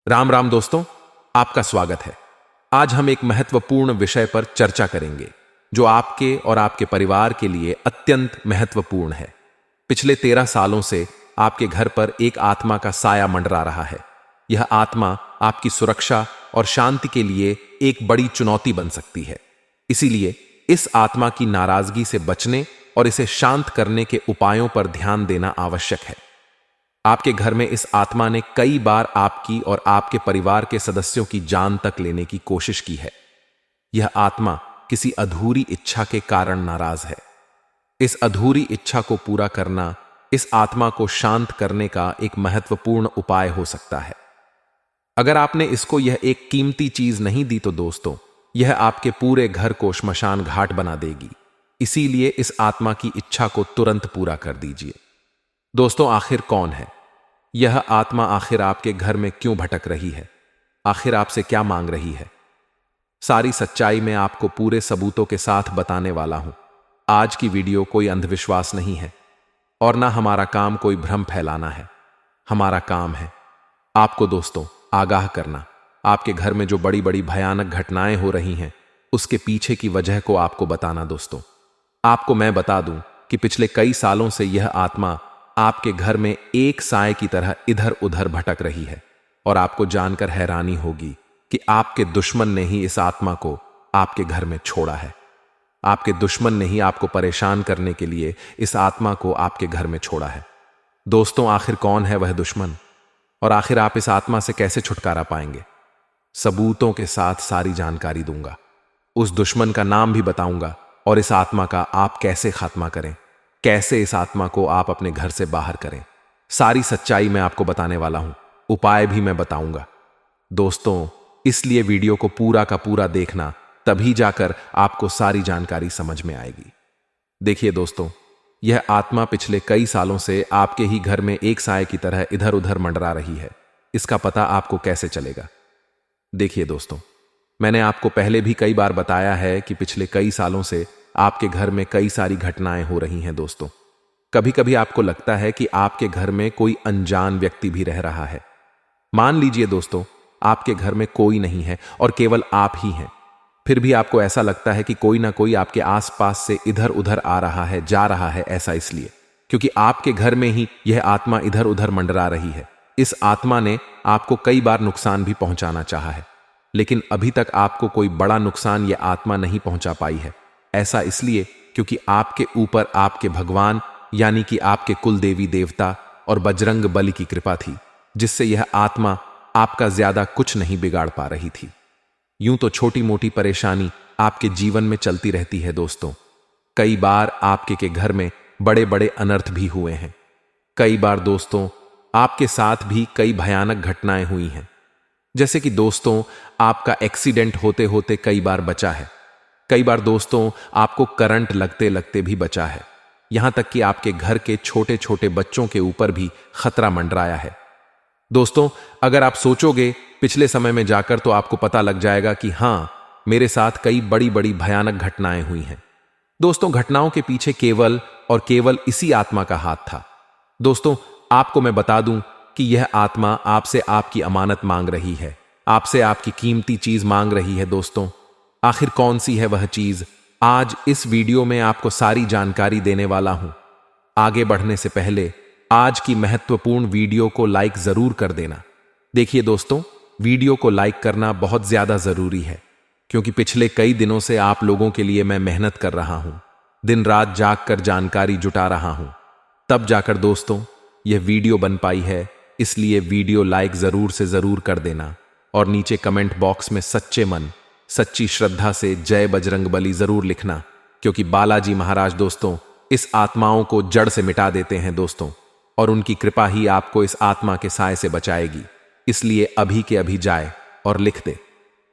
राम राम दोस्तों, आपका स्वागत है। आज हम एक महत्वपूर्ण विषय पर चर्चा करेंगे जो आपके और आपके परिवार के लिए अत्यंत महत्वपूर्ण है। पिछले 13 सालों से आपके घर पर एक आत्मा का साया मंडरा रहा है। यह आत्मा आपकी सुरक्षा और शांति के लिए एक बड़ी चुनौती बन सकती है। इसीलिए इस आत्मा की नाराजगी से बचने और इसे शांत करने के उपायों पर ध्यान देना आवश्यक है। आपके घर में इस आत्मा ने कई बार आपकी और आपके परिवार के सदस्यों की जान तक लेने की कोशिश की है। यह आत्मा किसी अधूरी इच्छा के कारण नाराज है। इस अधूरी इच्छा को पूरा करना इस आत्मा को शांत करने का एक महत्वपूर्ण उपाय हो सकता है। अगर आपने इसको यह एक कीमती चीज नहीं दी तो दोस्तों, यह आपके पूरे घर को श्मशान घाट बना देगी। इसीलिए इस आत्मा की इच्छा को तुरंत पूरा कर दीजिए। दोस्तों, आखिर कौन है यह आत्मा? आखिर आपके घर में क्यों भटक रही है? आखिर आपसे क्या मांग रही है? सारी सच्चाई मैं आपको पूरे सबूतों के साथ बताने वाला हूं। आज की वीडियो कोई अंधविश्वास नहीं है और ना हमारा काम कोई भ्रम फैलाना है। हमारा काम है आपको दोस्तों आगाह करना। आपके घर में जो बड़ी बड़ी भयानक घटनाएं हो रही हैं, उसके पीछे की वजह को आपको बताना। दोस्तों, आपको मैं बता दूं कि पिछले कई सालों से यह आत्मा आपके घर में एक साए की तरह इधर उधर भटक रही है और आपको जानकर हैरानी होगी कि आपके दुश्मन ने ही इस आत्मा को आपके घर में छोड़ा है। आपके दुश्मन ने ही आपको परेशान करने के लिए इस आत्मा को आपके घर में छोड़ा है। दोस्तों, आखिर कौन है वह दुश्मन और आखिर आप इस आत्मा से कैसे छुटकारा पाएंगे? सबूतों के साथ सारी जानकारी दूंगा। उस दुश्मन का नाम भी बताऊंगा और इस आत्मा का आप कैसे खात्मा करें, कैसे इस आत्मा को आप अपने घर से बाहर करें। सारी सच्चाई मैं आपको बताने वाला हूं, उपाय भी मैं बताऊंगा। दोस्तों, इसलिए वीडियो को पूरा का पूरा देखना, तभी जाकर आपको सारी जानकारी समझ में आएगी। देखिए दोस्तों, यह आत्मा पिछले कई सालों से आपके ही घर में एक साए की तरह इधर उधर मंडरा रही है। इसका पता आपको कैसे चलेगा? देखिए दोस्तों, मैंने आपको पहले भी कई बार बताया है कि पिछले कई सालों से आपके घर में कई सारी घटनाएं हो रही हैं। दोस्तों, कभी कभी आपको लगता है कि आपके घर में कोई अनजान व्यक्ति भी रह रहा है। मान लीजिए दोस्तों, आपके घर में कोई नहीं है और केवल आप ही हैं। फिर भी आपको ऐसा लगता है कि कोई ना कोई आपके आसपास से इधर उधर आ रहा है, जा रहा है। ऐसा इसलिए क्योंकि आपके घर में ही यह आत्मा इधर उधर मंडरा रही है। इस आत्मा ने आपको कई बार नुकसान भी पहुंचाना चाहा है, लेकिन अभी तक आपको कोई बड़ा नुकसान यह आत्मा नहीं पहुंचा पाई है। ऐसा इसलिए क्योंकि आपके ऊपर आपके भगवान यानी कि आपके कुल देवी देवता और बजरंग बली की कृपा थी, जिससे यह आत्मा आपका ज्यादा कुछ नहीं बिगाड़ पा रही थी। यूं तो छोटी मोटी परेशानी आपके जीवन में चलती रहती है दोस्तों। कई बार आपके के घर में बड़े बड़े अनर्थ भी हुए हैं। कई बार दोस्तों, आपके साथ भी कई भयानक घटनाएं हुई हैं। जैसे कि दोस्तों, आपका एक्सीडेंट होते होते कई बार बचा है। कई बार दोस्तों, आपको करंट लगते लगते भी बचा है। यहां तक कि आपके घर के छोटे छोटे बच्चों के ऊपर भी खतरा मंडराया है। दोस्तों, अगर आप सोचोगे पिछले समय में जाकर, तो आपको पता लग जाएगा कि हां, मेरे साथ कई बड़ी बड़ी भयानक घटनाएं हुई हैं। दोस्तों, घटनाओं के पीछे केवल और केवल इसी आत्मा का हाथ था। दोस्तों, आपको मैं बता दूं कि यह आत्मा आपसे आपकी अमानत मांग रही है, आपसे आपकी कीमती चीज मांग रही है। दोस्तों, आखिर कौन सी है वह चीज? आज इस वीडियो में आपको सारी जानकारी देने वाला हूं। आगे बढ़ने से पहले आज की महत्वपूर्ण वीडियो को लाइक जरूर कर देना। देखिए दोस्तों, वीडियो को लाइक करना बहुत ज्यादा जरूरी है, क्योंकि पिछले कई दिनों से आप लोगों के लिए मैं मेहनत कर रहा हूं, दिन रात जाग कर जानकारी जुटा रहा हूं, तब जाकर दोस्तों यह वीडियो बन पाई है। इसलिए वीडियो लाइक जरूर से जरूर कर देना और नीचे कमेंट बॉक्स में सच्चे मन सच्ची श्रद्धा से जय बजरंग बली जरूर लिखना, क्योंकि बालाजी महाराज दोस्तों इस आत्माओं को जड़ से मिटा देते हैं दोस्तों, और उनकी कृपा ही आपको इस आत्मा के साए से बचाएगी। इसलिए अभी के अभी जाए और लिख दे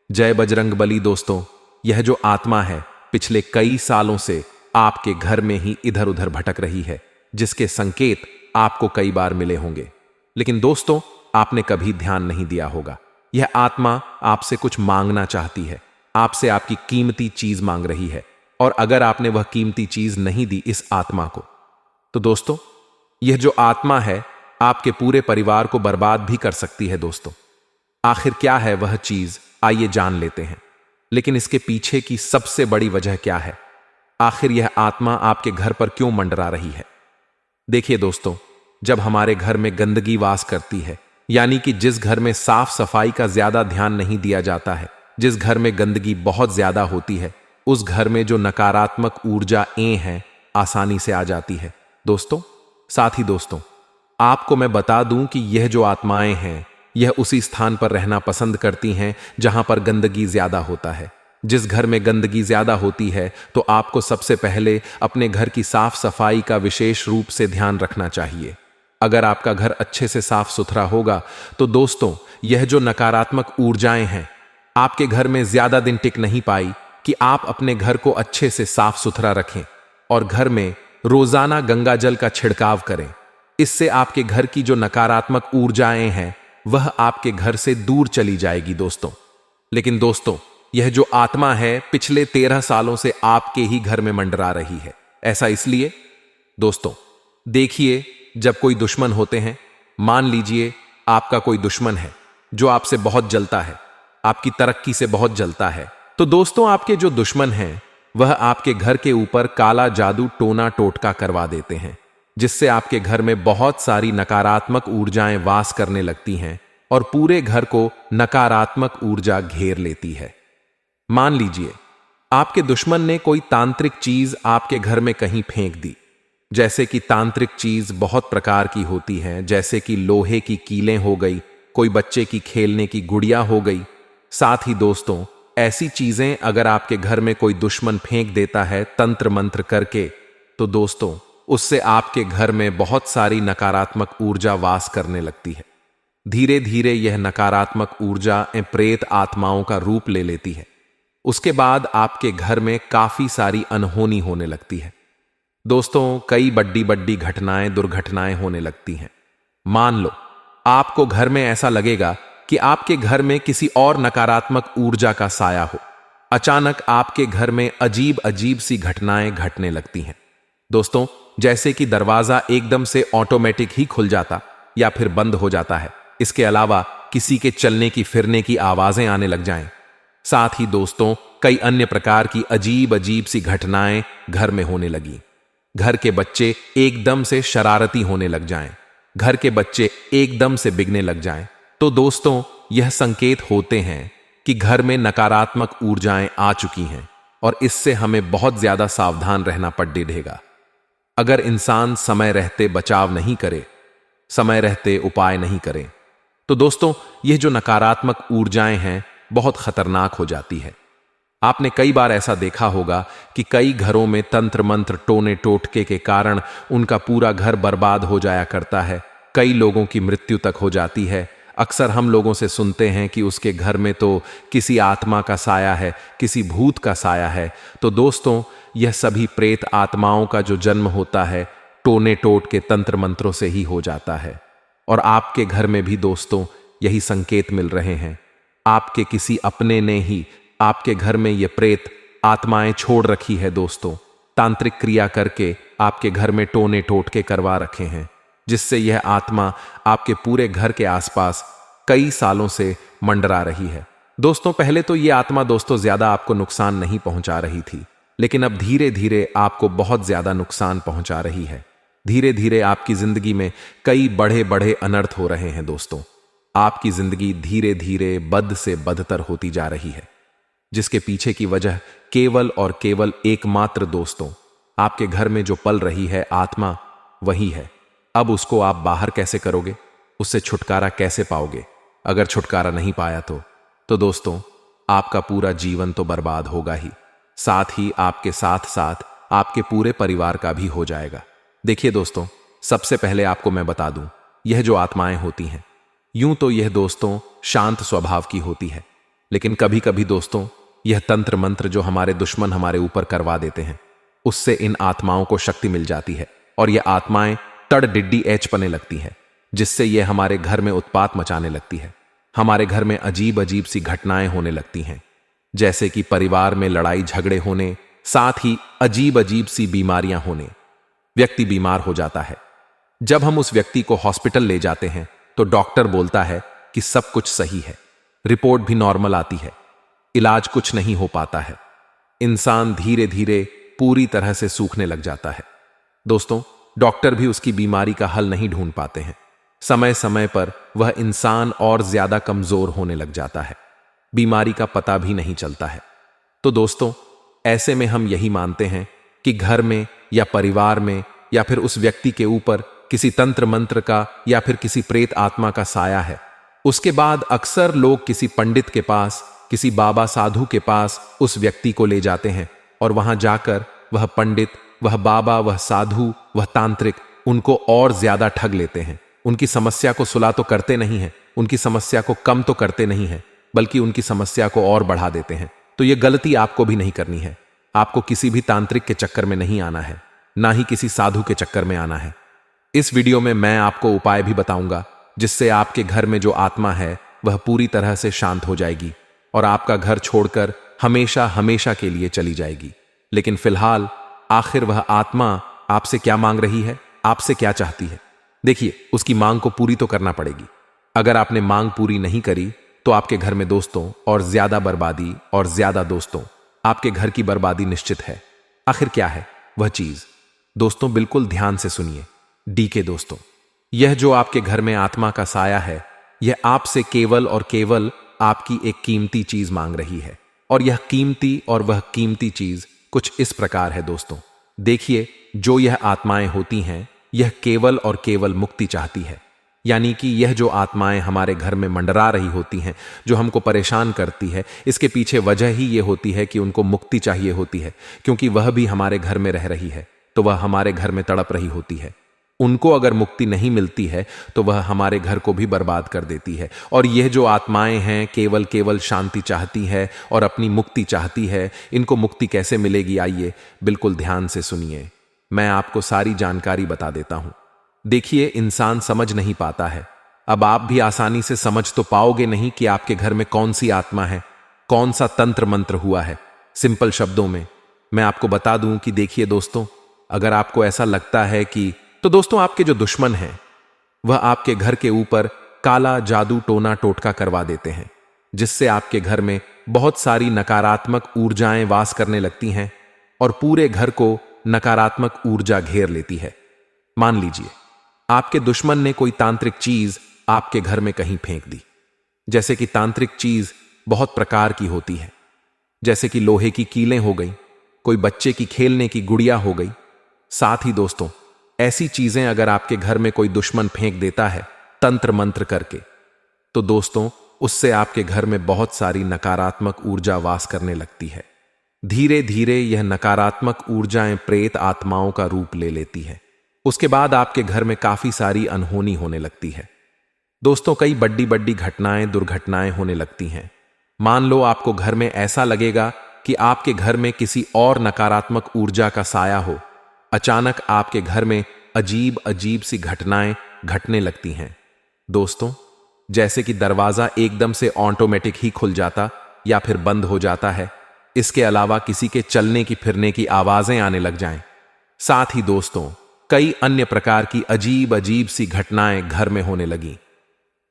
जय बजरंग बली। दोस्तों, यह जो आत्मा है पिछले कई सालों से आपके घर में ही इधर उधर भटक रही है, जिसके संकेत आपको कई बार मिले होंगे, लेकिन दोस्तों आपने कभी ध्यान नहीं दिया होगा। यह आत्मा आपसे कुछ मांगना चाहती है, आपसे आपकी कीमती चीज मांग रही है, और अगर आपने वह कीमती चीज नहीं दी इस आत्मा को, तो दोस्तों यह जो आत्मा है आपके पूरे परिवार को बर्बाद भी कर सकती है। दोस्तों, आखिर क्या है वह चीज, आइए जान लेते हैं। लेकिन इसके पीछे की सबसे बड़ी वजह क्या है? आखिर यह आत्मा आपके घर पर क्यों मंडरा रही है? देखिए दोस्तों, जब हमारे घर में गंदगी वास करती है, यानी कि जिस घर में साफ सफाई का ज्यादा ध्यान नहीं दिया जाता है, जिस घर में गंदगी बहुत ज्यादा होती है, उस घर में जो नकारात्मक ऊर्जा है आसानी से आ जाती है दोस्तों। साथ ही दोस्तों, आपको मैं बता दूं कि यह जो आत्माएं हैं, यह उसी स्थान पर रहना पसंद करती हैं जहां पर गंदगी ज्यादा होता है। जिस घर में गंदगी ज्यादा होती है तो आपको सबसे पहले अपने घर की साफ सफाई का विशेष रूप से ध्यान रखना चाहिए। अगर आपका घर अच्छे से साफ सुथरा होगा तो दोस्तों, यह जो नकारात्मक ऊर्जाएं हैं आपके घर में ज्यादा दिन टिक नहीं पाई कि आप अपने घर को अच्छे से साफ सुथरा रखें और घर में रोजाना गंगा जल का छिड़काव करें। इससे आपके घर की जो नकारात्मक ऊर्जाएं हैं वह आपके घर से दूर चली जाएगी दोस्तों। लेकिन दोस्तों, यह जो आत्मा है पिछले 13 सालों से आपके ही घर में मंडरा रही है। ऐसा इसलिए दोस्तों, देखिए, जब कोई दुश्मन होते हैं, मान लीजिए आपका कोई दुश्मन है जो आपसे बहुत जलता है, आपकी तरक्की से बहुत जलता है, तो दोस्तों आपके जो दुश्मन हैं वह आपके घर के ऊपर काला जादू टोना टोटका करवा देते हैं, जिससे आपके घर में बहुत सारी नकारात्मक ऊर्जाएं वास करने लगती हैं और पूरे घर को नकारात्मक ऊर्जा घेर लेती है। मान लीजिए आपके दुश्मन ने कोई तांत्रिक चीज आपके घर में कहीं फेंक दी। जैसे कि तांत्रिक चीज बहुत प्रकार की होती हैं, जैसे कि लोहे की कीलें हो गई, कोई बच्चे की खेलने की गुड़िया हो गई। साथ ही दोस्तों, ऐसी चीजें अगर आपके घर में कोई दुश्मन फेंक देता है तंत्र मंत्र करके, तो दोस्तों उससे आपके घर में बहुत सारी नकारात्मक ऊर्जा वास करने लगती है। धीरे धीरे यह नकारात्मक ऊर्जा प्रेत आत्माओं का रूप ले लेती है। उसके बाद आपके घर में काफी सारी अनहोनी होने लगती है दोस्तों। कई बड़ी बड़ी घटनाएं, दुर्घटनाएं होने लगती हैं। मान लो आपको घर में ऐसा लगेगा कि आपके घर में किसी और नकारात्मक ऊर्जा का साया हो। अचानक आपके घर में अजीब अजीब सी घटनाएं घटने लगती हैं दोस्तों, जैसे कि दरवाजा एकदम से ऑटोमेटिक ही खुल जाता या फिर बंद हो जाता है। इसके अलावा किसी के चलने की फिरने की आवाजें आने लग जाएं। साथ ही दोस्तों, कई अन्य प्रकार की अजीब अजीब सी घटनाएं घर में होने लगी। घर के बच्चे एकदम से शरारती होने लग जाएं, घर के बच्चे एकदम से बिगने लग जाएं। तो दोस्तों, यह संकेत होते हैं कि घर में नकारात्मक ऊर्जाएं आ चुकी हैं और इससे हमें बहुत ज्यादा सावधान रहना पड़ेगा। अगर इंसान समय रहते बचाव नहीं करे, समय रहते उपाय नहीं करे, तो दोस्तों यह जो नकारात्मक ऊर्जाएं हैं बहुत खतरनाक हो जाती है। आपने कई बार ऐसा देखा होगा कि कई घरों में तंत्र मंत्र टोने टोटके के कारण उनका पूरा घर बर्बाद हो जाया करता है। कई लोगों की मृत्यु तक हो जाती है। अक्सर हम लोगों से सुनते हैं कि उसके घर में तो किसी आत्मा का साया है, किसी भूत का साया है। तो दोस्तों, यह सभी प्रेत आत्माओं का जो जन्म होता है टोने टोट के तंत्र मंत्रों से ही हो जाता है। और आपके घर में भी दोस्तों यही संकेत मिल रहे हैं। आपके किसी अपने ने ही आपके घर में ये प्रेत आत्माएं छोड़ रखी है दोस्तों। तांत्रिक क्रिया करके आपके घर में टोने टोटके करवा रखे हैं, जिससे यह आत्मा आपके पूरे घर के आसपास कई सालों से मंडरा रही है दोस्तों। पहले तो ये आत्मा दोस्तों ज्यादा आपको नुकसान नहीं पहुंचा रही थी, लेकिन अब धीरे धीरे आपको बहुत ज्यादा नुकसान पहुंचा रही है। धीरे धीरे आपकी जिंदगी में कई बड़े बड़े अनर्थ हो रहे हैं दोस्तों। आपकी जिंदगी धीरे धीरे बद से बदतर होती जा रही है, जिसके पीछे की वजह केवल और केवल एकमात्र दोस्तों आपके घर में जो पल रही है आत्मा वही है। अब उसको आप बाहर कैसे करोगे, उससे छुटकारा कैसे पाओगे? अगर छुटकारा नहीं पाया तो दोस्तों आपका पूरा जीवन तो बर्बाद होगा ही, साथ ही आपके साथ साथ आपके पूरे परिवार का भी हो जाएगा। देखिए दोस्तों, सबसे पहले आपको मैं बता दूं, यह जो आत्माएं होती हैं यूं तो यह दोस्तों शांत स्वभाव की होती है, लेकिन कभी कभी दोस्तों यह तंत्र मंत्र जो हमारे दुश्मन हमारे ऊपर करवा देते हैं उससे इन आत्माओं को शक्ति मिल जाती है और यह आत्माएं तड़ डिड्डी एच पने लगती है, जिससे यह हमारे घर में उत्पात मचाने लगती है। हमारे घर में अजीब अजीब सी घटनाएं होने लगती हैं, जैसे कि परिवार में लड़ाई झगड़े होने, साथ ही अजीब अजीब सी बीमारियां होने। व्यक्ति बीमार हो जाता है, जब हम उस व्यक्ति को हॉस्पिटल ले जाते हैं तो डॉक्टर बोलता है कि सब कुछ सही है, रिपोर्ट भी नॉर्मल आती है, इलाज कुछ नहीं हो पाता है, इंसान धीरे धीरे पूरी तरह से सूखने लग जाता है। दोस्तों, डॉक्टर भी उसकी बीमारी का हल नहीं ढूंढ पाते हैं। समय समय पर वह इंसान और ज्यादा कमजोर होने लग जाता है, बीमारी का पता भी नहीं चलता है। तो दोस्तों, ऐसे में हम यही मानते हैं कि घर में या परिवार में या फिर उस व्यक्ति के ऊपर किसी तंत्र मंत्र का या फिर किसी प्रेत आत्मा का साया है। उसके बाद अक्सर लोग किसी पंडित के पास, किसी बाबा साधु के पास उस व्यक्ति को ले जाते हैं और वहां जाकर वह पंडित, वह बाबा, वह साधु, वह तांत्रिक उनको और ज्यादा ठग लेते हैं। उनकी समस्या को सुलह तो करते नहीं हैं, उनकी समस्या को कम तो करते नहीं हैं, बल्कि उनकी समस्या को और बढ़ा देते हैं। तो यह गलती आपको भी नहीं करनी है। आपको किसी भी तांत्रिक के चक्कर में नहीं आना है, ना ही किसी साधु के चक्कर में आना है। इस वीडियो में मैं आपको उपाय भी बताऊंगा जिससे आपके घर में जो आत्मा है वह पूरी तरह से शांत हो जाएगी और आपका घर छोड़कर हमेशा हमेशा के लिए चली जाएगी। लेकिन फिलहाल आखिर वह आत्मा आपसे क्या मांग रही है, आपसे क्या चाहती है? देखिए, उसकी मांग को पूरी तो करना पड़ेगी। अगर आपने मांग पूरी नहीं करी तो आपके घर में दोस्तों और ज्यादा बर्बादी और ज्यादा दोस्तों, आपके घर की बर्बादी निश्चित है। आखिर क्या है वह चीज? दोस्तों, बिल्कुल ध्यान से सुनिए। डी के दोस्तों, यह जो आपके घर में आत्मा का साया है, यह आपसे केवल और केवल आपकी एक कीमती चीज मांग रही है। और यह कीमती और वह कीमती चीज कुछ इस प्रकार है दोस्तों। देखिए, जो यह आत्माएं होती हैं, यह केवल और केवल मुक्ति चाहती है। यानी कि यह जो आत्माएं हमारे घर में मंडरा रही होती हैं, जो हमको परेशान करती है, इसके पीछे वजह ही ये होती है कि उनको मुक्ति चाहिए होती है, क्योंकि वह भी हमारे घर में रह रही है, तो वह हमारे घर में तड़प रही होती है। उनको अगर मुक्ति नहीं मिलती है तो वह हमारे घर को भी बर्बाद कर देती है। और यह जो आत्माएं हैं केवल केवल शांति चाहती है और अपनी मुक्ति चाहती है। इनको मुक्ति कैसे मिलेगी? आइए बिल्कुल ध्यान से सुनिए, मैं आपको सारी जानकारी बता देता हूं। देखिए, इंसान समझ नहीं पाता है। अब आप भी आसानी से समझ तो पाओगे नहीं कि आपके घर में कौन सी आत्मा है, कौन सा तंत्र मंत्र हुआ है। सिंपल शब्दों में मैं आपको बता दूं कि देखिए दोस्तों, अगर आपको ऐसा लगता है कि, तो दोस्तों, आपके जो दुश्मन हैं वह आपके घर के ऊपर काला जादू टोना टोटका करवा देते हैं, जिससे आपके घर में बहुत सारी नकारात्मक ऊर्जाएं वास करने लगती हैं और पूरे घर को नकारात्मक ऊर्जा घेर लेती है। मान लीजिए आपके दुश्मन ने कोई तांत्रिक चीज आपके घर में कहीं फेंक दी। जैसे कि तांत्रिक चीज बहुत प्रकार की होती है, जैसे कि लोहे की कीलें हो गई, कोई बच्चे की खेलने की गुड़िया हो गई। साथ ही दोस्तों, ऐसी चीजें अगर आपके घर में कोई दुश्मन फेंक देता है तंत्र मंत्र करके, तो दोस्तों उससे आपके घर में बहुत सारी नकारात्मक ऊर्जा वास करने लगती है। धीरे धीरे यह नकारात्मक ऊर्जाएं प्रेत आत्माओं का रूप ले लेती है। उसके बाद आपके घर में काफी सारी अनहोनी होने लगती है। दोस्तों, कई बड़ी बड़ी घटनाएं, दुर्घटनाएं होने लगती हैं। मान लो आपको घर में ऐसा लगेगा कि आपके घर में किसी और नकारात्मक ऊर्जा का साया हो। अचानक आपके घर में अजीब अजीब सी घटनाएं घटने लगती हैं दोस्तों, जैसे कि दरवाजा एकदम से ऑटोमेटिक ही खुल जाता या फिर बंद हो जाता है। इसके अलावा किसी के चलने की फिरने की आवाजें आने लग जाएं। साथ ही दोस्तों, कई अन्य प्रकार की अजीब अजीब सी घटनाएं घर में होने लगी।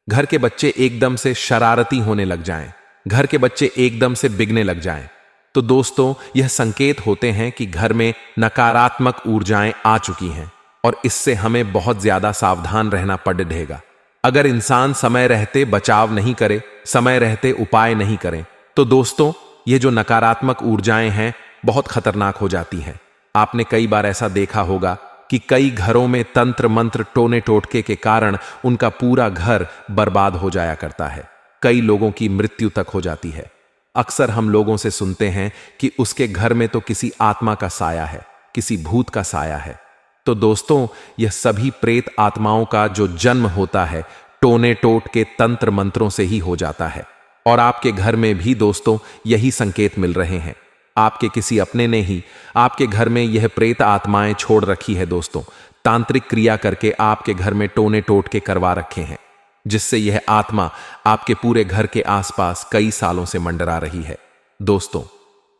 घर के बच्चे एकदम से शरारती होने लग जाएं, घर के बच्चे एकदम से बिगने लग जाएं। तो दोस्तों, यह संकेत होते हैं कि घर में नकारात्मक ऊर्जाएं आ चुकी हैं और इससे हमें बहुत ज्यादा सावधान रहना पड़ेगा। अगर इंसान समय रहते बचाव नहीं करे, समय रहते उपाय नहीं करें, तो दोस्तों ये जो नकारात्मक ऊर्जाएं हैं बहुत खतरनाक हो जाती हैं। आपने कई बार ऐसा देखा होगा कि कई घरों में तंत्र मंत्र टोने टोटके के कारण उनका पूरा घर बर्बाद हो जाया करता है। कई लोगों की मृत्यु तक हो जाती है। अक्सर हम लोगों से सुनते हैं कि उसके घर में तो किसी आत्मा का साया है, किसी भूत का साया है। तो दोस्तों, यह सभी प्रेत आत्माओं का जो जन्म होता है टोने टोट के तंत्र मंत्रों से ही हो जाता है। और आपके घर में भी दोस्तों यही संकेत मिल रहे हैं। आपके किसी अपने ने ही आपके घर में यह प्रेत आत्माएं छोड़ रखी है दोस्तों, तांत्रिक क्रिया करके आपके घर में टोने टोट के करवा रखे हैं, जिससे यह आत्मा आपके पूरे घर के आसपास कई सालों से मंडरा रही है। दोस्तों,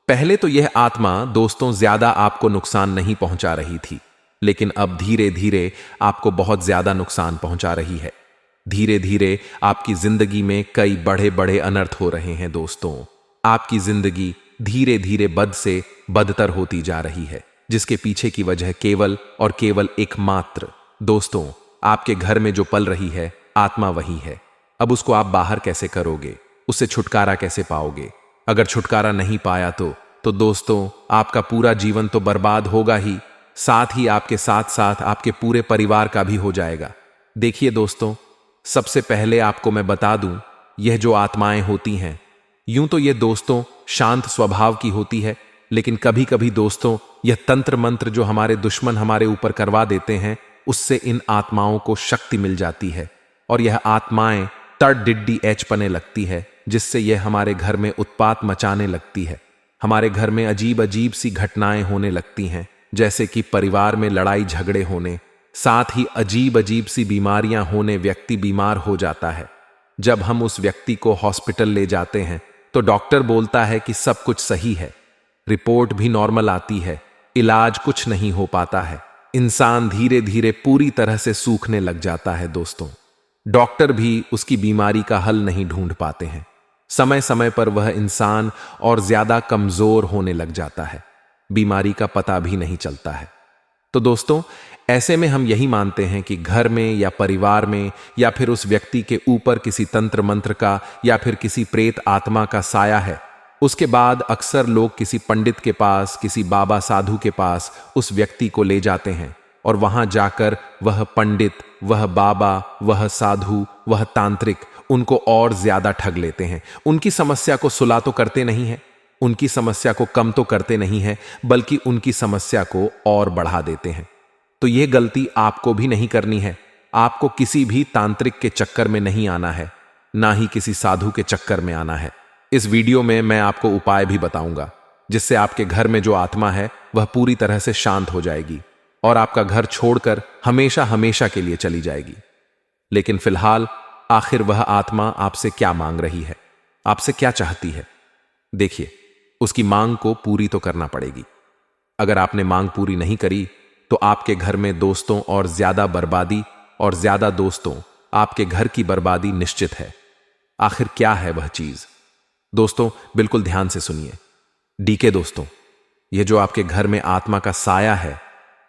पहले तो यह आत्मा दोस्तों ज्यादा आपको नुकसान नहीं पहुंचा रही थी, लेकिन अब धीरे धीरे आपको बहुत ज्यादा नुकसान पहुंचा रही है। धीरे धीरे आपकी जिंदगी में कई बड़े बड़े अनर्थ हो रहे हैं दोस्तों। आपकी जिंदगी धीरे धीरे बद से बदतर होती जा रही है, जिसके पीछे की वजह केवल और केवल एकमात्र दोस्तों आपके घर में जो पल रही है आत्मा वही है। अब उसको आप बाहर कैसे करोगे, उससे छुटकारा कैसे पाओगे? अगर छुटकारा नहीं पाया तो दोस्तों आपका पूरा जीवन तो बर्बाद होगा ही, साथ ही आपके साथ साथ आपके पूरे परिवार का भी हो जाएगा। देखिए दोस्तों, सबसे पहले आपको मैं बता दूं, यह जो आत्माएं होती हैं, यूं तो ये दोस्तों शांत स्वभाव की होती है, लेकिन कभी कभी दोस्तों यह तंत्र मंत्र जो हमारे दुश्मन हमारे ऊपर करवा देते हैं, उससे इन आत्माओं को शक्ति मिल जाती है और यह आत्माएं तड़डिड्डी पने लगती है, जिससे यह हमारे घर में उत्पात मचाने लगती है। हमारे घर में अजीब अजीब सी घटनाएं होने लगती हैं, जैसे कि परिवार में लड़ाई झगड़े होने, साथ ही अजीब अजीब सी बीमारियां होने, व्यक्ति बीमार हो जाता है। जब हम उस व्यक्ति को हॉस्पिटल ले जाते हैं तो डॉक्टर बोलता है कि सब कुछ सही है, रिपोर्ट भी नॉर्मल आती है, इलाज कुछ नहीं हो पाता है। इंसान धीरे धीरे पूरी तरह से सूखने लग जाता है दोस्तों। डॉक्टर भी उसकी बीमारी का हल नहीं ढूंढ पाते हैं। समय समय पर वह इंसान और ज्यादा कमजोर होने लग जाता है, बीमारी का पता भी नहीं चलता है। तो दोस्तों ऐसे में हम यही मानते हैं कि घर में या परिवार में या फिर उस व्यक्ति के ऊपर किसी तंत्र मंत्र का या फिर किसी प्रेत आत्मा का साया है। उसके बाद अक्सर लोग किसी पंडित के पास, किसी बाबा साधु के पास उस व्यक्ति को ले जाते हैं और वहां जाकर वह पंडित, वह बाबा, वह साधु, वह तांत्रिक उनको और ज्यादा ठग लेते हैं। उनकी समस्या को सुला तो करते नहीं है, उनकी समस्या को कम तो करते नहीं है, बल्कि उनकी समस्या को और बढ़ा देते हैं। तो यह गलती आपको भी नहीं करनी है। आपको किसी भी तांत्रिक के चक्कर में नहीं आना है, ना ही किसी साधु के चक्कर में आना है। इस वीडियो में मैं आपको उपाय भी बताऊंगा, जिससे आपके घर में जो आत्मा है वह पूरी तरह से शांत हो जाएगी और आपका घर छोड़कर हमेशा हमेशा के लिए चली जाएगी। लेकिन फिलहाल आखिर वह आत्मा आपसे क्या मांग रही है, आपसे क्या चाहती है? देखिए, उसकी मांग को पूरी तो करना पड़ेगी। अगर आपने मांग पूरी नहीं करी तो आपके घर में दोस्तों और ज्यादा बर्बादी और ज्यादा दोस्तों आपके घर की बर्बादी निश्चित है। आखिर क्या है वह चीज? दोस्तों बिल्कुल ध्यान से सुनिए। डीके दोस्तों, यह जो आपके घर में आत्मा का साया है,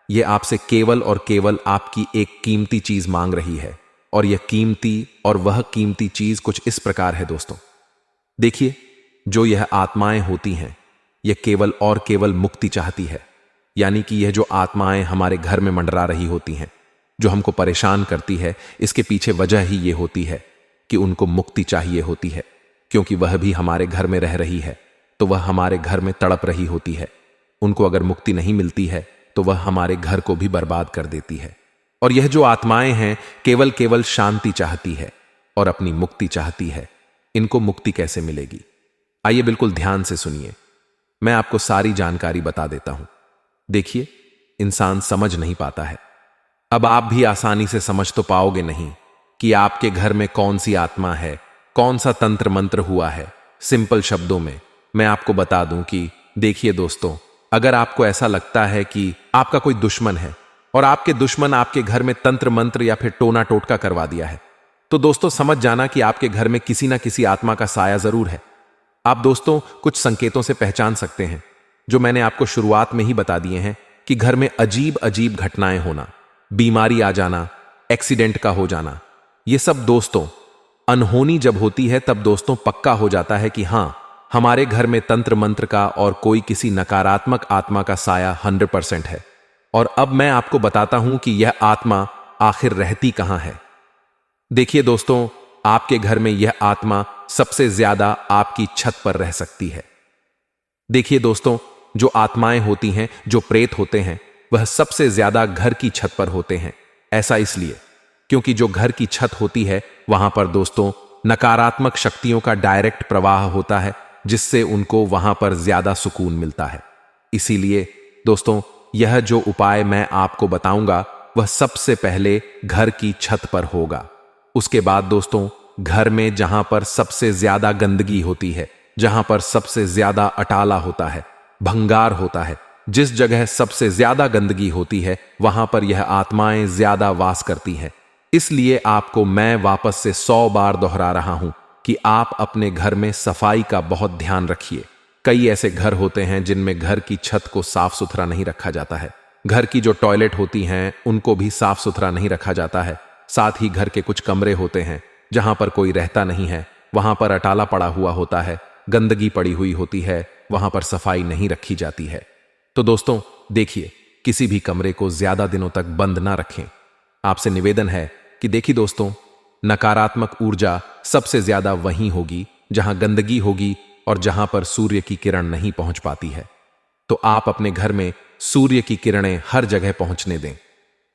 यह आपसे केवल और केवल आपकी एक कीमती चीज मांग रही है। और यह कीमती और वह कीमती चीज कुछ इस प्रकार है दोस्तों। देखिए, जो यह आत्माएं होती हैं, यह केवल और केवल मुक्ति चाहती है। यानी कि यह जो आत्माएं हमारे घर में मंडरा रही होती हैं, जो हमको परेशान करती है, इसके पीछे वजह ही ये होती है कि उनको मुक्ति चाहिए होती है, क्योंकि वह भी हमारे घर में रह रही है, तो वह हमारे घर में तड़प रही होती है। उनको अगर मुक्ति नहीं मिलती है तो वह हमारे घर को भी बर्बाद कर देती है। और यह जो आत्माएं हैं केवल केवल शांति चाहती है और अपनी मुक्ति चाहती है। इनको मुक्ति कैसे मिलेगी? आइए बिल्कुल ध्यान से सुनिए, मैं आपको सारी जानकारी बता देता हूं। देखिए, इंसान समझ नहीं पाता है। अब आप भी आसानी से समझ तो पाओगे नहीं कि आपके घर में कौन सी आत्मा है, कौन सा तंत्र मंत्र हुआ है। सिंपल शब्दों में मैं आपको बता दूं कि देखिए दोस्तों, अगर आपको ऐसा लगता है कि आपका कोई दुश्मन है और आपके दुश्मन आपके घर में तंत्र मंत्र या फिर टोना टोटका करवा दिया है, तो दोस्तों समझ जाना कि आपके घर में किसी ना किसी आत्मा का साया जरूर है। आप दोस्तों कुछ संकेतों से पहचान सकते हैं, जो मैंने आपको शुरुआत में ही बता दिए हैं, कि घर में अजीब अजीब घटनाएं होना, बीमारी आ जाना, एक्सीडेंट का हो जाना। ये सब दोस्तों अनहोनी जब होती है तब दोस्तों पक्का हो जाता है कि हां, हमारे घर में तंत्र मंत्र का और कोई किसी नकारात्मक आत्मा का साया 100% है। और अब मैं आपको बताता हूं कि यह आत्मा आखिर रहती कहां है। देखिए दोस्तों, आपके घर में यह आत्मा सबसे ज्यादा आपकी छत पर रह सकती है। देखिए दोस्तों, जो आत्माएं होती हैं, जो प्रेत होते हैं, वह सबसे ज्यादा घर की छत पर होते हैं। ऐसा इसलिए क्योंकि जो घर की छत होती है वहां पर दोस्तों नकारात्मक शक्तियों का डायरेक्ट प्रवाह होता है, जिससे उनको वहां पर ज्यादा सुकून मिलता है। इसीलिए दोस्तों यह जो उपाय मैं आपको बताऊंगा वह सबसे पहले घर की छत पर होगा। उसके बाद दोस्तों घर में जहां पर सबसे ज्यादा गंदगी होती है, जहां पर सबसे ज्यादा अटाला होता है, भंगार होता है, जिस जगह सबसे ज्यादा गंदगी होती है वहां पर यह आत्माएं ज्यादा वास करती हैं। इसलिए आपको मैं वापस से 100 बार दोहरा रहा हूं कि आप अपने घर में सफाई का बहुत ध्यान रखिए। कई ऐसे घर होते हैं जिनमें घर की छत को साफ सुथरा नहीं रखा जाता है। घर की जो टॉयलेट होती हैं उनको भी साफ सुथरा नहीं रखा जाता है। साथ ही घर के कुछ कमरे होते हैं जहां पर कोई रहता नहीं है, वहां पर अटाला पड़ा हुआ होता है, गंदगी पड़ी हुई होती है, वहां पर सफाई नहीं रखी जाती है। तो दोस्तों देखिए, किसी भी कमरे को ज्यादा दिनों तक बंद ना रखें। आपसे निवेदन है कि देखिए दोस्तों, नकारात्मक ऊर्जा सबसे ज्यादा वहीं होगी जहां गंदगी होगी और जहां पर सूर्य की किरण नहीं पहुंच पाती है। तो आप अपने घर में सूर्य की किरणें हर जगह पहुंचने दें।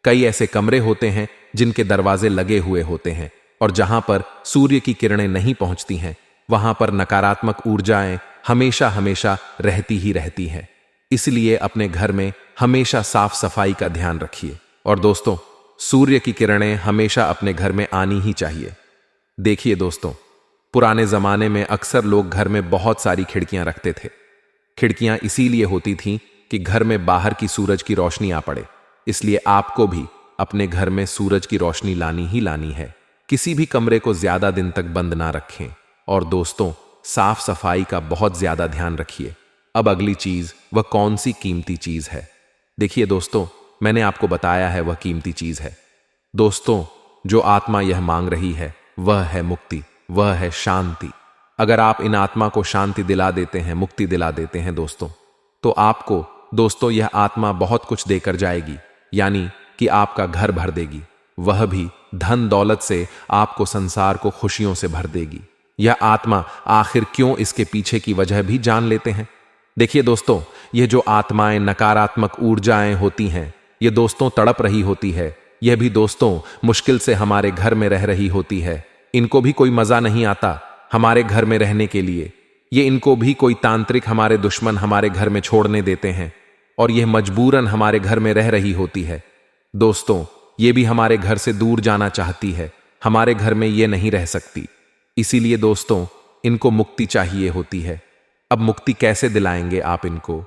कई ऐसे कमरे होते हैं जिनके दरवाजे लगे हुए होते हैं और जहां पर सूर्य की किरणें नहीं पहुंचती हैं, वहां पर नकारात्मक ऊर्जाएं हमेशा हमेशा रहती ही रहती हैं। इसलिए अपने घर में हमेशा साफ सफाई का ध्यान रखिए। और दोस्तों, सूर्य की किरणें हमेशा अपने घर में आनी ही चाहिए। देखिए दोस्तों, पुराने जमाने में अक्सर लोग घर में बहुत सारी खिड़कियां रखते थे। खिड़कियां इसीलिए होती थीं कि घर में बाहर की सूरज की रोशनी आ पड़े। इसलिए आपको भी अपने घर में सूरज की रोशनी लानी ही लानी है। किसी भी कमरे को ज्यादा दिन तक बंद ना रखें। और दोस्तों, साफ सफाई का बहुत ज्यादा ध्यान रखिए। अब अगली चीज, वह कौन सी कीमती चीज है? देखिए दोस्तों, मैंने आपको बताया है वह कीमती चीज है। दोस्तों, जो आत्मा यह मांग रही है वह है मुक्ति, वह है शांति। अगर आप इन आत्मा को शांति दिला देते हैं, मुक्ति दिला देते हैं दोस्तों, तो आपको दोस्तों यह आत्मा बहुत कुछ देकर जाएगी। यानी कि आपका घर भर देगी, वह भी धन दौलत से। आपको संसार को खुशियों से भर देगी। यह आत्मा आखिर क्यों, इसके पीछे की वजह भी जान लेते हैं। देखिए दोस्तों, यह जो आत्माएं नकारात्मक ऊर्जाएं होती हैं, ये दोस्तों तड़प रही होती है। यह भी दोस्तों मुश्किल से हमारे घर में रह रही होती है। इनको भी कोई मजा नहीं आता हमारे घर में रहने के लिए। ये इनको भी कोई तांत्रिक हमारे दुश्मन हमारे घर में छोड़ने देते हैं और यह मजबूरन हमारे घर में रह रही होती है। दोस्तों, ये भी हमारे घर से दूर जाना चाहती है, हमारे घर में ये नहीं रह सकती। इसीलिए दोस्तों, इनको मुक्ति चाहिए होती है। अब मुक्ति कैसे दिलाएंगे आप इनको?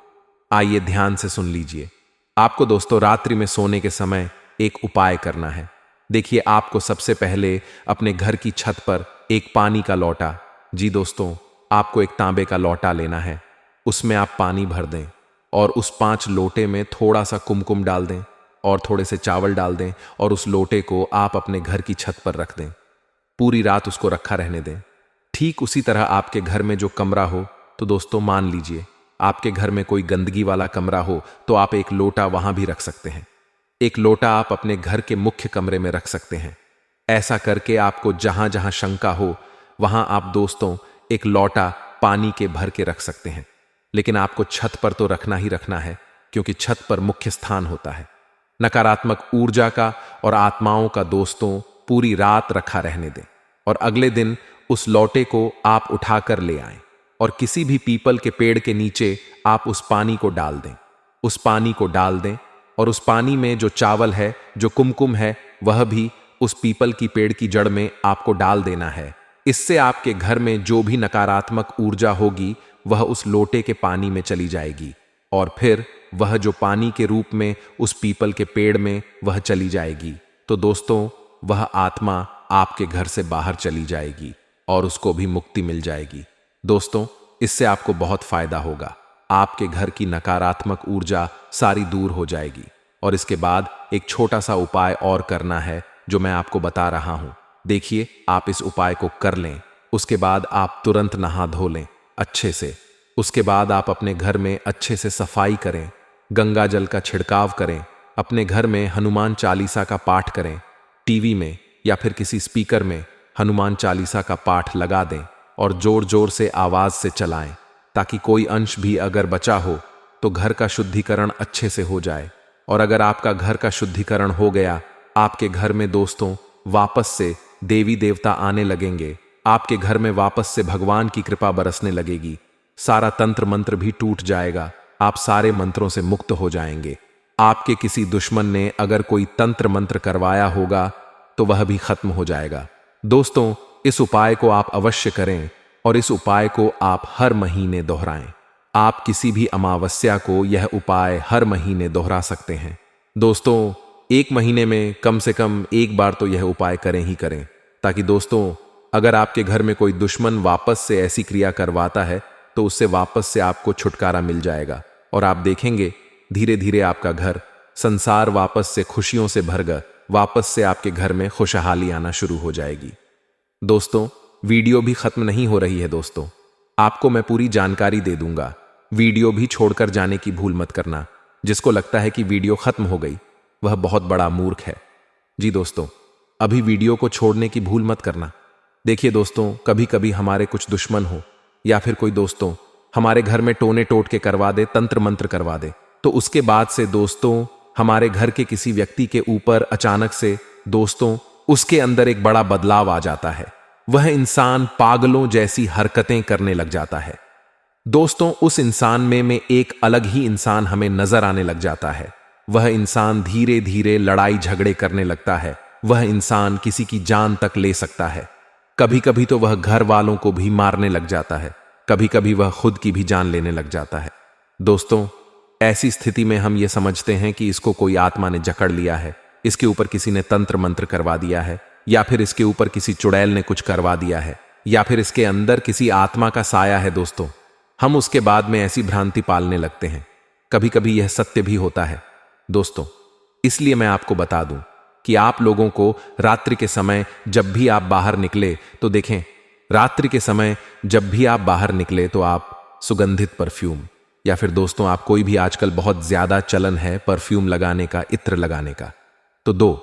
आइए ध्यान से सुन लीजिए। आपको दोस्तों रात्रि में सोने के समय एक उपाय करना है। देखिए, आपको सबसे पहले अपने घर की छत पर एक पानी का लोटा, जी दोस्तों, आपको एक तांबे का लोटा लेना है। उसमें आप पानी भर दें और उस 5 लोटे में थोड़ा सा कुमकुम डाल दें और थोड़े से चावल डाल दें और उस लोटे को आप अपने घर की छत पर रख दें। पूरी रात उसको रखा रहने दें। ठीक उसी तरह आपके घर में जो कमरा हो, तो दोस्तों मान लीजिए आपके घर में कोई गंदगी वाला कमरा हो, तो आप एक लोटा वहां भी रख सकते हैं। एक लोटा आप अपने घर के मुख्य कमरे में रख सकते हैं। ऐसा करके आपको जहां जहां शंका हो, वहां आप दोस्तों एक लोटा पानी के भर के रख सकते हैं। लेकिन आपको छत पर तो रखना ही रखना है, क्योंकि छत पर मुख्य स्थान होता है नकारात्मक ऊर्जा का और आत्माओं का। दोस्तों, पूरी रात रखा रहने दें और अगले दिन उस लोटे को आप उठाकर ले आएं और किसी भी पीपल के पेड़ के नीचे आप उस पानी को डाल दें। उस पानी को डाल दें और उस पानी में जो चावल है, जो कुमकुम है, वह भी उस पीपल की पेड़ की जड़ में आपको डाल देना है। इससे आपके घर में जो भी नकारात्मक ऊर्जा होगी वह उस लोटे के पानी में चली जाएगी और फिर वह जो पानी के रूप में उस पीपल के पेड़ में वह चली जाएगी। तो दोस्तों, वह आत्मा आपके घर से बाहर चली जाएगी और उसको भी मुक्ति मिल जाएगी। दोस्तों, इससे आपको बहुत फायदा होगा। आपके घर की नकारात्मक ऊर्जा सारी दूर हो जाएगी। और इसके बाद एक छोटा सा उपाय और करना है जो मैं आपको बता रहा हूं। देखिए, आप इस उपाय को कर लें, उसके बाद आप तुरंत नहा धो लें अच्छे से। उसके बाद आप अपने घर में अच्छे से सफाई करें, गंगा जल का छिड़काव करें, अपने घर में हनुमान चालीसा का पाठ करें, टीवी में या फिर किसी स्पीकर में हनुमान चालीसा का पाठ लगा दें और जोर जोर से आवाज से चलाएं, ताकि कोई अंश भी अगर बचा हो तो घर का शुद्धिकरण अच्छे से हो जाए। और अगर आपका घर का शुद्धिकरण हो गया, आपके घर में दोस्तों वापस से देवी देवता आने लगेंगे। आपके घर में वापस से भगवान की कृपा बरसने लगेगी। सारा तंत्र मंत्र भी टूट जाएगा। आप सारे मंत्रों से मुक्त हो जाएंगे। आपके किसी दुश्मन ने अगर कोई तंत्र मंत्र करवाया होगा तो वह भी खत्म हो जाएगा। दोस्तों, इस उपाय को आप अवश्य करें और इस उपाय को आप हर महीने दोहराएं। आप किसी भी अमावस्या को यह उपाय हर महीने दोहरा सकते हैं। दोस्तों, एक महीने में कम से कम एक बार तो यह उपाय करें ही करें, ताकि दोस्तों अगर आपके घर में कोई दुश्मन वापस से ऐसी क्रिया करवाता है तो उससे वापस से आपको छुटकारा मिल जाएगा और आप देखेंगे धीरे धीरे आपका घर, संसार वापस से खुशियों से भर कर वापस से आपके घर में खुशहाली आना शुरू हो जाएगी। दोस्तों वीडियो भी खत्म नहीं हो रही है दोस्तों, आपको मैं पूरी जानकारी दे दूंगा। वीडियो भी छोड़कर जाने की भूल मत करना। जिसको लगता है कि वीडियो खत्म हो गई वह बहुत बड़ा मूर्ख है। जी दोस्तों, अभी वीडियो को छोड़ने की भूल मत करना। देखिए दोस्तों, कभी कभी हमारे कुछ दुश्मन हो या फिर कोई दोस्तों हमारे घर में टोने टोट के करवा दे, तंत्र मंत्र करवा दे, तो उसके बाद से दोस्तों हमारे घर के किसी व्यक्ति के ऊपर अचानक से दोस्तों उसके अंदर एक बड़ा बदलाव आ जाता है। वह इंसान पागलों जैसी हरकतें करने लग जाता है। दोस्तों उस इंसान में एक अलग ही इंसान हमें नजर आने लग जाता है। वह इंसान धीरे धीरे लड़ाई झगड़े करने लगता है। वह इंसान किसी की जान तक ले सकता है। कभी कभी तो वह घर वालों को भी मारने लग जाता है। कभी कभी वह खुद की भी जान लेने लग जाता है। दोस्तों ऐसी स्थिति में हम ये समझते हैं कि इसको कोई आत्मा ने जकड़ लिया है, इसके ऊपर किसी ने तंत्र मंत्र करवा दिया है, या फिर इसके ऊपर किसी चुड़ैल ने कुछ करवा दिया है, या फिर इसके अंदर किसी आत्मा का साया है। दोस्तों हम उसके बाद में ऐसी भ्रांति पालने लगते हैं। कभी कभी यह सत्य भी होता है। दोस्तों इसलिए मैं आपको बता दूं कि आप लोगों को रात्रि के समय जब भी आप बाहर निकले तो देखें, रात्रि के समय जब भी आप बाहर निकले तो आप सुगंधित परफ्यूम, या फिर दोस्तों आप कोई भी, आजकल बहुत ज्यादा चलन है परफ्यूम लगाने का, इत्र लगाने का, तो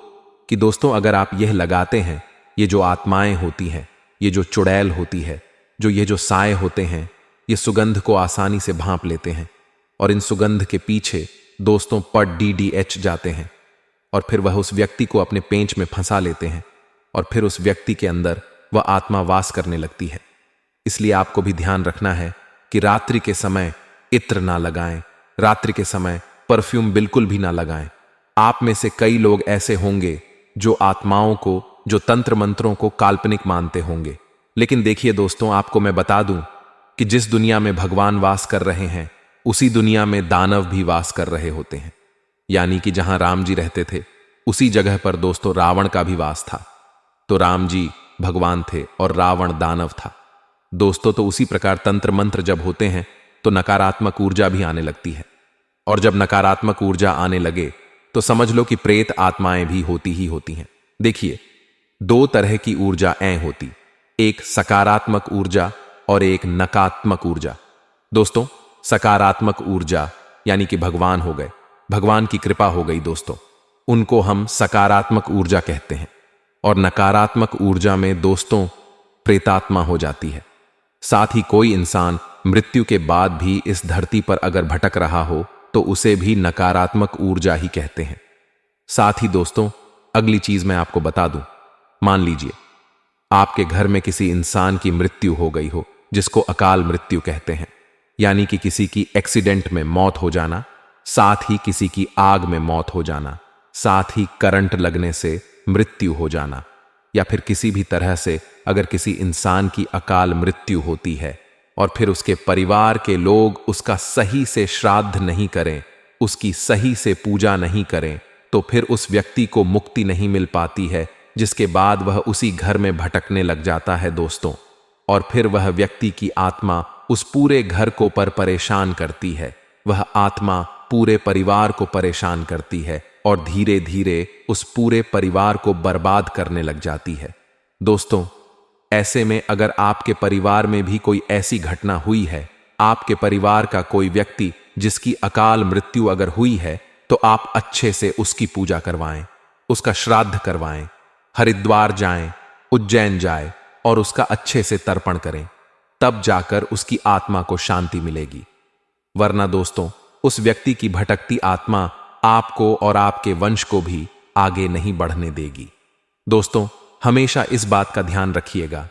कि दोस्तों अगर आप यह लगाते हैं, ये जो आत्माएं होती हैं, ये जो चुड़ैल होती है, जो ये जो साए होते हैं, ये सुगंध को आसानी से भांप लेते हैं और इन सुगंध के पीछे दोस्तों पट DDH जाते हैं और फिर वह उस व्यक्ति को अपने पेंच में फंसा लेते हैं और फिर उस व्यक्ति के अंदर वह आत्मा वास करने लगती है। इसलिए आपको भी ध्यान रखना है कि रात्रि के समय इत्र ना लगाएं, रात्रि के समय परफ्यूम बिल्कुल भी ना लगाएं। आप में से कई लोग ऐसे होंगे जो आत्माओं को, जो तंत्र मंत्रों को काल्पनिक मानते होंगे, लेकिन देखिए दोस्तों आपको मैं बता दूं कि जिस दुनिया में भगवान वास कर रहे हैं उसी दुनिया में दानव भी वास कर रहे होते हैं। यानी कि जहां राम जी रहते थे उसी जगह पर दोस्तों रावण का भी वास था। तो राम जी भगवान थे और रावण दानव था। दोस्तों तो उसी प्रकार तंत्र मंत्र जब होते हैं तो नकारात्मक ऊर्जा भी आने लगती है, और जब नकारात्मक ऊर्जा आने लगे तो समझ लो कि प्रेत आत्माएं भी होती ही होती हैं। देखिए दो तरह की ऊर्जा होती, एक सकारात्मक ऊर्जा और एक नकारात्मक ऊर्जा। दोस्तों सकारात्मक ऊर्जा यानी कि भगवान हो गए, भगवान की कृपा हो गई दोस्तों, उनको हम सकारात्मक ऊर्जा कहते हैं। और नकारात्मक ऊर्जा में दोस्तों प्रेतात्मा हो जाती है। साथ ही कोई इंसान मृत्यु के बाद भी इस धरती पर अगर भटक रहा हो तो उसे भी नकारात्मक ऊर्जा ही कहते हैं। साथ ही दोस्तों अगली चीज मैं आपको बता दूं, मान लीजिए आपके घर में किसी इंसान की मृत्यु हो गई हो, जिसको अकाल मृत्यु कहते हैं, यानी कि किसी की एक्सीडेंट में मौत हो जाना, साथ ही किसी की आग में मौत हो जाना, साथ ही करंट लगने से मृत्यु हो जाना, या फिर किसी भी तरह से अगर किसी इंसान की अकाल मृत्यु होती है और फिर उसके परिवार के लोग उसका सही से श्राद्ध नहीं करें, उसकी सही से पूजा नहीं करें, तो फिर उस व्यक्ति को मुक्ति नहीं मिल पाती है, जिसके बाद वह उसी घर में भटकने लग जाता है दोस्तों। और फिर वह व्यक्ति की आत्मा उस पूरे घर को परेशान करती है, वह आत्मा पूरे परिवार को परेशान करती है और धीरे धीरे उस पूरे परिवार को बर्बाद करने लग जाती है। दोस्तों ऐसे में अगर आपके परिवार में भी कोई ऐसी घटना हुई है, आपके परिवार का कोई व्यक्ति जिसकी अकाल मृत्यु अगर हुई है, तो आप अच्छे से उसकी पूजा करवाएं, उसका श्राद्ध करवाएं, हरिद्वार जाएं, उज्जैन जाएं और उसका अच्छे से तर्पण करें, तब जाकर उसकी आत्मा को शांति मिलेगी। वरना दोस्तों उस व्यक्ति की भटकती आत्मा आपको और आपके वंश को भी आगे नहीं बढ़ने देगी। दोस्तों हमेशा इस बात का ध्यान रखिएगा